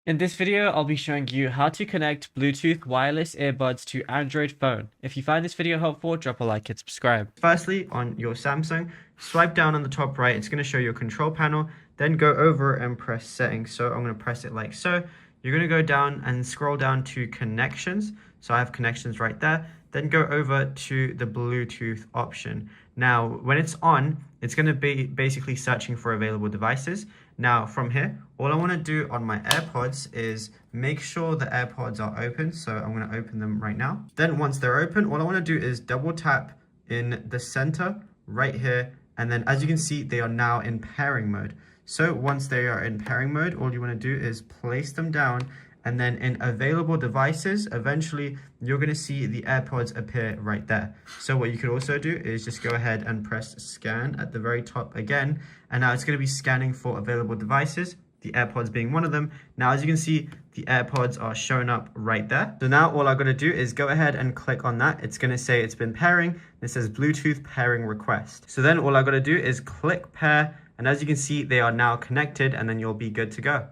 In this video, I'll be showing you how to connect Bluetooth wireless earbuds to Android phone. If you find this video helpful, drop a like and subscribe. Firstly, on your Samsung, swipe down on the top right. It's going to show your control panel. Then go over and press settings. So I'm going to press it like so. You're going to go down and scroll down to connections. So I have connections right there. Then go over to the Bluetooth option. Now, when it's on, it's going to be basically searching for available devices. Now, from here, all I want to do on my AirPods is make sure the AirPods are open. So I'm going to open them right now. Then once they're open, all I want to do is double tap in the center right here. And then as you can see, they are now in pairing mode. So once they are in pairing mode, all you want to do is place them down, and then in available devices, eventually you're going to see the AirPods appear right there. So what you could also do is just go ahead and press scan at the very top again. And now it's going to be scanning for available devices, the AirPods being one of them. Now, as you can see, the AirPods are showing up right there. So now all I'm going to do is go ahead and click on that. It's going to say it's been pairing. It says Bluetooth pairing request. So then all I'm going to do is click pair. And as you can see, they are now connected, and then you'll be good to go.